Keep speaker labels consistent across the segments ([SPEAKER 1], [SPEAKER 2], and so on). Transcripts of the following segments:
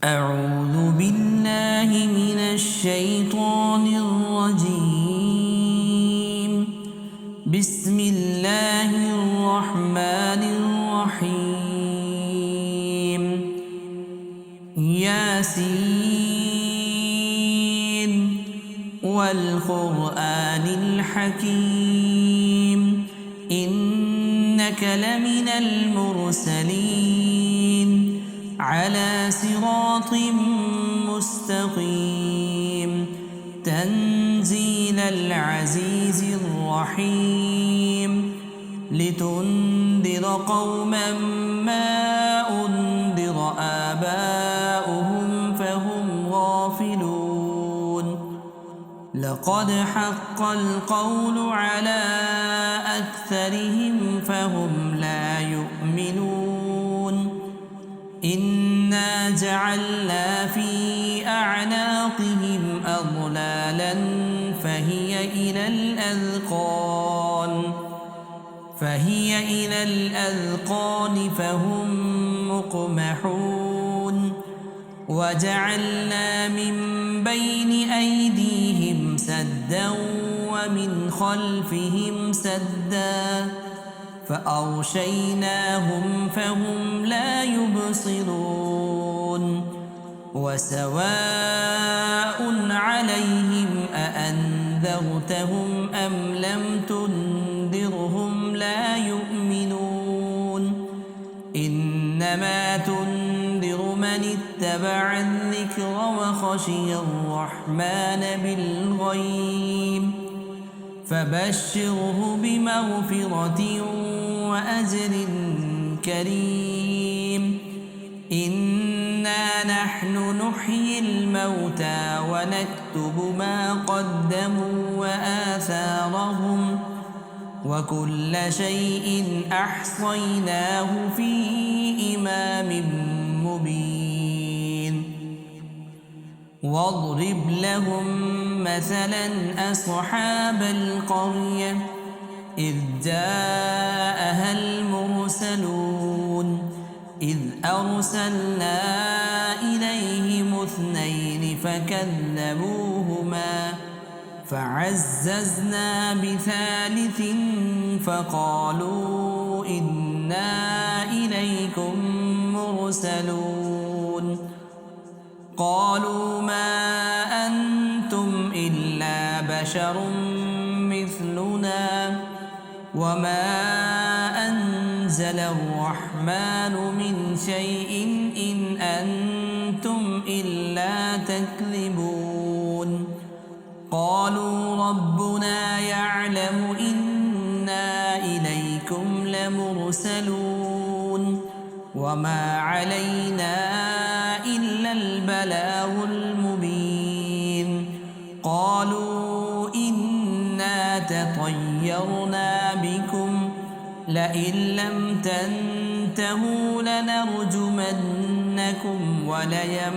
[SPEAKER 1] أعوذ بالله من الشيطان الرجيم. بسم الله الرحمن الرحيم. ياسين والقرآن الحكيم إنك لمن المرسلين على صراط مستقيم تنزيل العزيز الرحيم لتنذر قوما ما أنذر آباؤهم فهم غافلون لقد حق القول على أكثرهم فهم لا يؤمنون إنا جعلنا في أعناقهم أغلالا فهي إلى الأذقان فهم مقمحون وجعلنا من بين أيديهم سدا ومن خلفهم سدا فأغشيناهم فهم لا يبصرون وسواء عليهم أأنذرتهم أم لم تنذرهم لا يؤمنون إنما تنذر من اتبع الذكر وخشي الرحمن بالغيب فبشره بمغفرة وأجر كريم إنا نحن نحيي الموتى ونكتب ما قدموا وآثارهم وكل شيء أحصيناه في إمام مبين واضرب لهم مثلا أصحاب القرية إذ جاءها المرسلون إذ أرسلنا إليهم اثنين فكذبوهما فعززنا بثالث فقالوا إنا إليكم مرسلون قالوا ما أنتم إلا بشر مثلنا وما أنزل الرحمن من شيء إن أنتم إلا تكذبون قالوا ربنا يعلم إنا إليكم لمرسلون وما علينا إلا البلاغ المبين قالوا إنا تطيرنا بكم لئن لم تنتهوا لنرجمنكم وليمسنكم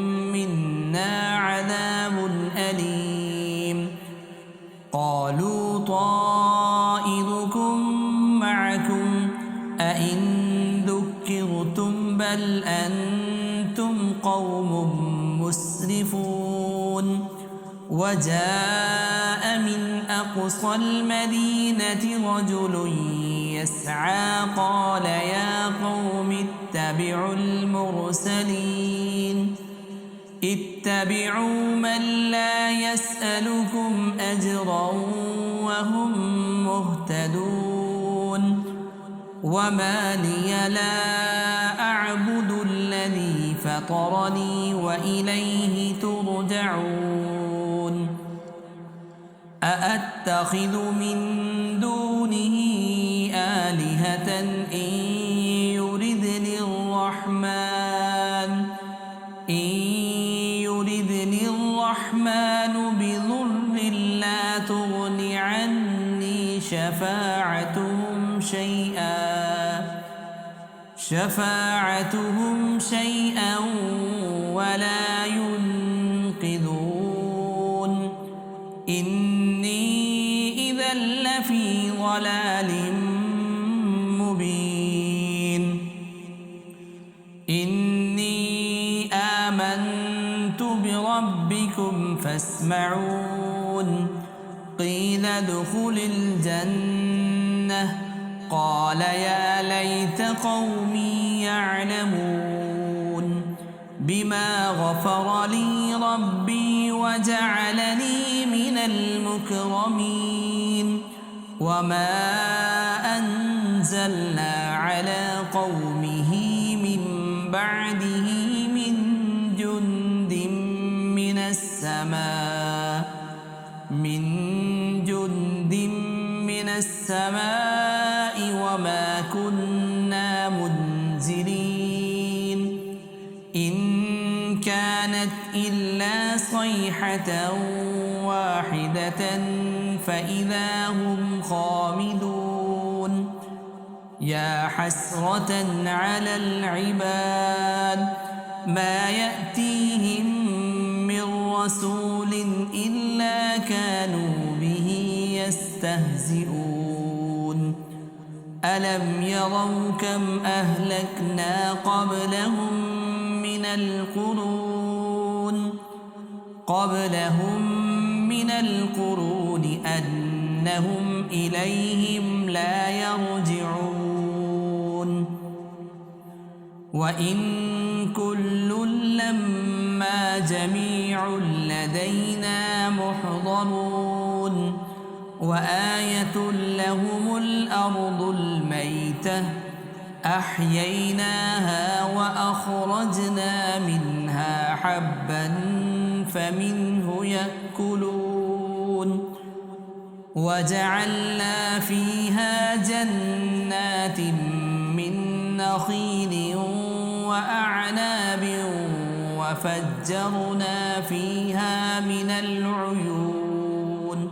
[SPEAKER 1] منا عذاب أليم قالوا طائركم معكم أئن ذكرتم بل أنتم قوم مسرفون وجاء من أقصى المدينة رجل يسعى قال يا قوم اتبعوا المرسلين اتبعوا من لا يسألكم أجرا وهم مهتدون وما لي لا أعبد الذي فطرني وإليه ترجعون أأتخذ من دونه آلهة إن يردني الرحمن بضر لا تغن عني شفاعتهم شيئا ولا ينقذون إني إذا لفي ضلال مبين إني آمنت بربكم فاسمعون قيل ادخل الجنة قال يا ليت قومي يعلمون بما غفر لي ربي وجعلني من المكرمين وما أنزلنا على قومه من بعده من جند من السماء وما كنا منزلين إن كانت إلا صيحة واحدة فإذا هم خامدون يا حسرة على العباد ما يأتيهم من رسول إلا كانوا به يستهزئون ألم يروا كم أهلكنا قبلهم من القرون أنهم إليهم لا يرجعون وإن كل لما جميع لدينا محضرون وآية لهم الأرض الميتة أحييناها وأخرجنا منها حبا فمنه يأكلون وجعلنا فيها جنات من نخيل وأعناب وفجرنا فيها من العيون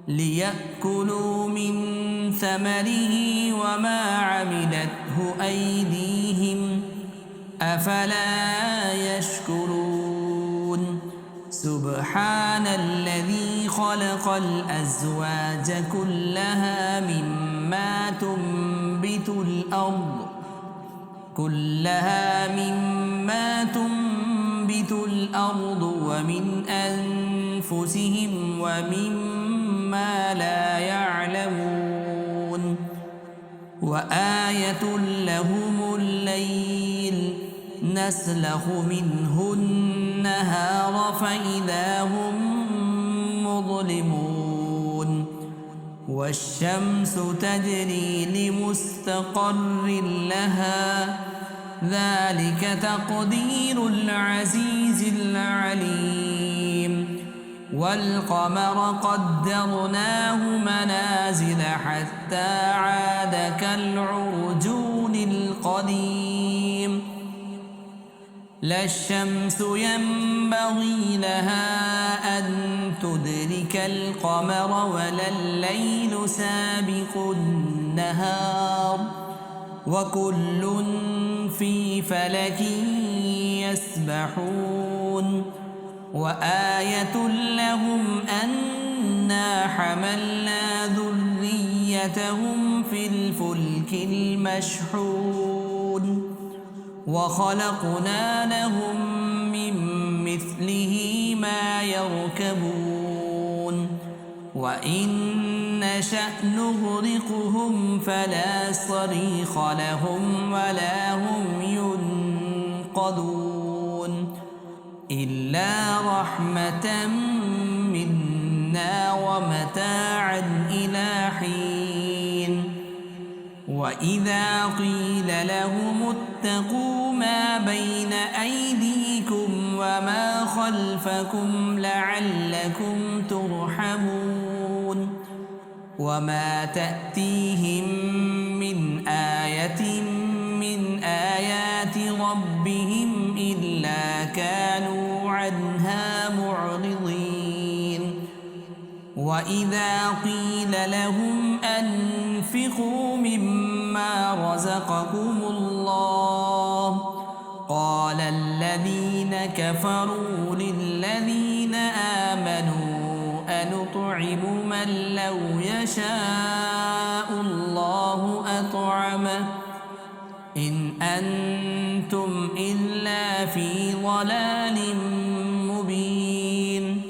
[SPEAKER 1] ليأكلوا من ثمره وما عملته أيديهم أفلا يشكرون سبحان الذي خلق الأزواج كلها مما تنبت الأرض ومن أنفسهم ومما لا يعلمون وآية لهم الليل نسلخ منه النهار فإذا هم مظلمون والشمس تجري لمستقر لها ذلك تقدير العزيز العليم والقمر قدرناه منازل حتى عاد كالعرجون القديم لا الشمس ينبغي لها أن تدرك القمر ولا الليل سابق النهار وكل في فلك يسبحون وآية لهم أنا حملنا ذريتهم في الفلك المشحون وخلقنا لهم من مثله ما يركبون وإن نشأ نغرقهم فلا صريخ لهم ولا هم ينقذون إلا رحمة منا ومتاعا إلى حين وإذا قيل لهم اتقوا ما بين أيديكم وما خلفكم لعلكم ترحمون وما تأتيهم من آية من آيات ربهم إلا كانوا عنها معرضين وإذا قيل لهم أنفقوا مما رزقكم الله قال الذين كفروا للذين آمنوا أنطعم من لو يشاء الله أطعمه إن أنتم إلا لفي ضلال مبين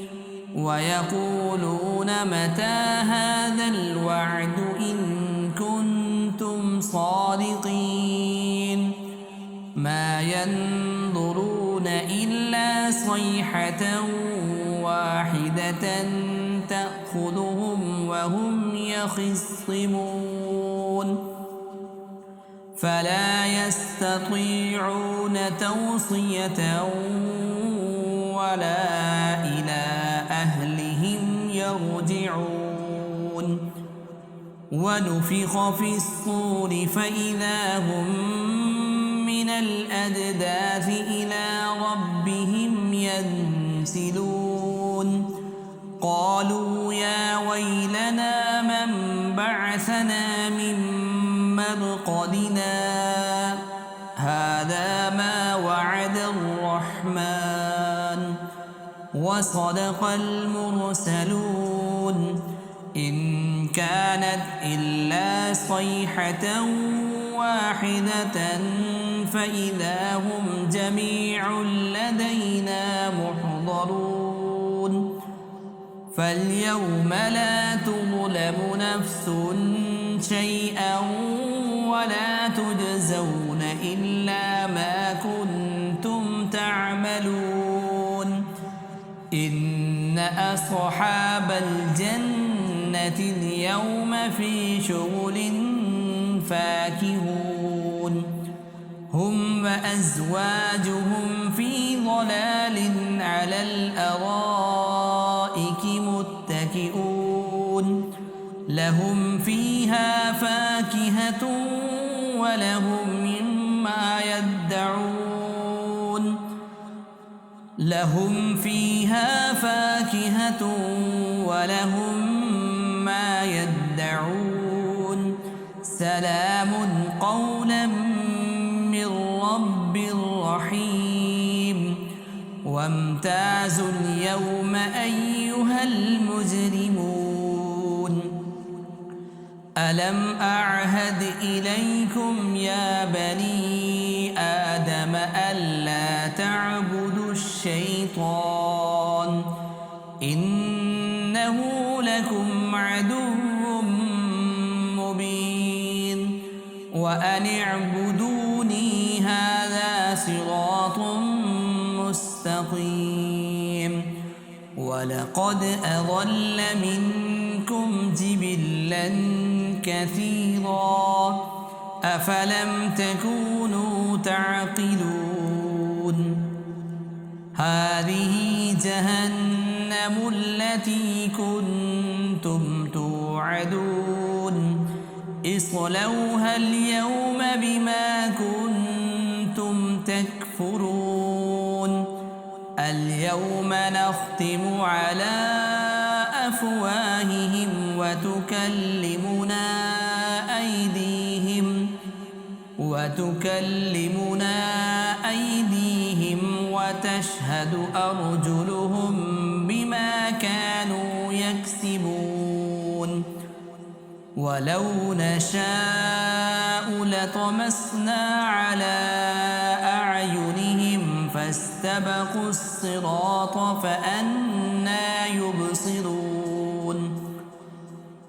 [SPEAKER 1] ويقولون متى هذا الوعد إن كنتم صادقين ما ينظرون إلا صيحة واحدة تأخذهم وهم يخصمون فلا يستطيعون توصية ولا إلى أهلهم يرجعون ونفخ في الصور فإذا هم من الأجداث إلى ربهم ينسلون قالوا يا ويلنا من بعثنا من مرقدنا هذا ما وعد الرحمن وصدق المرسلون إن كانت إلا صيحة واحدة فإذا هم جميع لدينا محضرون فاليوم لا تظلم نفس شيئا ولا تجزون إلا ما كنتم تعملون إن أصحاب الجنة اليوم في شغل فاكهون هم وأزواجهم في ظلال على الأرائك متكئون لهم فيها فاكهة ولهم مما يدعون لهم فيها فاكهة ولهم ما يدعون سلام قولا من رب رحيم وامتازوا اليوم أيها المجرمون ألم أعهد إليكم يا بني آدم ألا تعبدوا الشيطان إنه لكم عدو مبين وأن اعبدوني هذا صراط مستقيم ولقد أضل منكم جبلا كثيرا أفلم تكونوا تعقلون هذه جهنم التي كنتم توعدون اصلوها اليوم بما كنتم تكفرون اليوم نختم على أفواههم وتكلمنا أيديهم وتشهد أرجلهم بما كانوا يكسبون ولو نشاء لطمسنا على أعينهم فاستبقوا الصراط فأنى يبصرون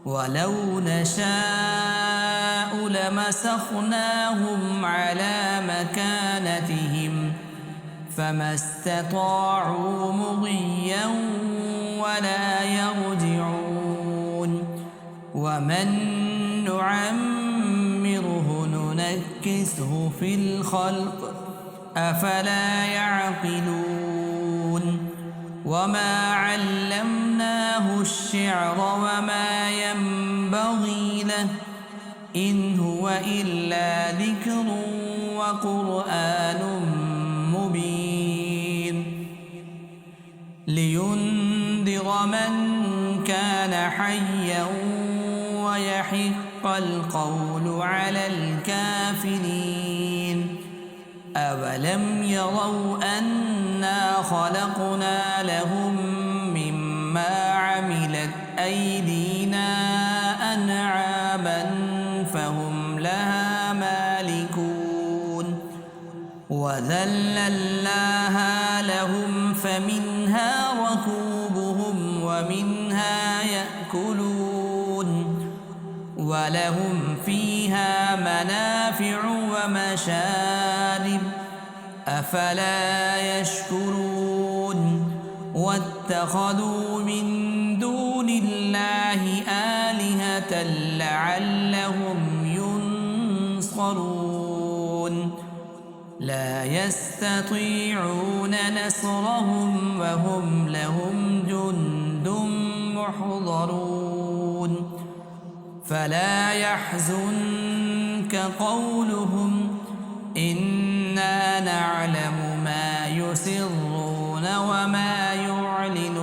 [SPEAKER 1] ولو نشاء لمسخناهم على مكانتهم فما استطاعوا مضيا ولا يرجعون ومن نعمره ننكسه في الخلق أفلا يعقلون وما علمناه الشعر وما ينبغي له إن هو إلا ذكر وقرآن مبين لينذر من كان حيا ويحق القول على الكافرين أولم يروا أنا خلقنا لهم مما عملت أيدينا أنعاما فهم لها مالكون وذللناها لهم فمنها ركوبهم ومنها يأكلون ولهم فيها منافع ومشارب أفلا يشكرون واتخذوا من دون الله آلهة لعلهم ينصرون لا يستطيعون نصرهم وهم لهم جند محضرون فلا يحزنك قولهم إنا نعلم ما يسرون وما يعلنون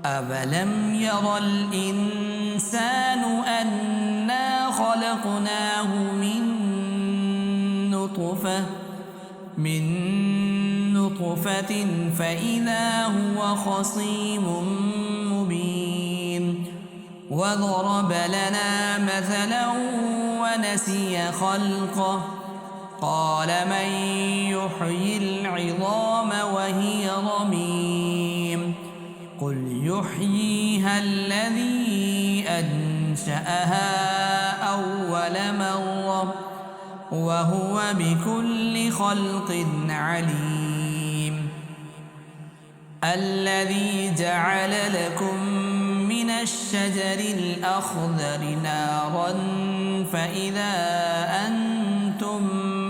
[SPEAKER 1] أولم ير الإنسان أنا خلقناه من نطفة فإذا هو خصيم مبين وضرب لنا مثلا ونسي خلقه قال من يحيي العظام وهي رميم قل يحييها الذي أنشأها أول مرة وهو بكل خلق عليم الذي جعل لكم من الشجر الأخضر نارا فإذا أنتم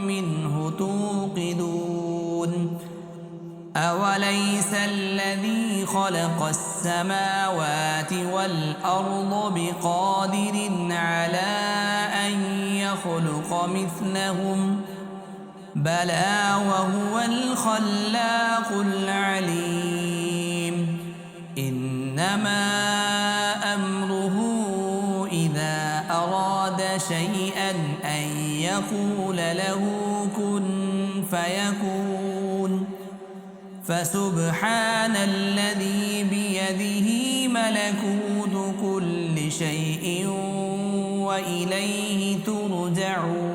[SPEAKER 1] منه توقدون أوليس الذي خلق السماوات والأرض بقادر على أن يخلق مثلهم بلى وهو الخلاق العليم إنما أمره إذا أراد شيئا أن يقول له كن فيكون فسبحان الذي بيده ملكوت كل شيء وإليه ترجعون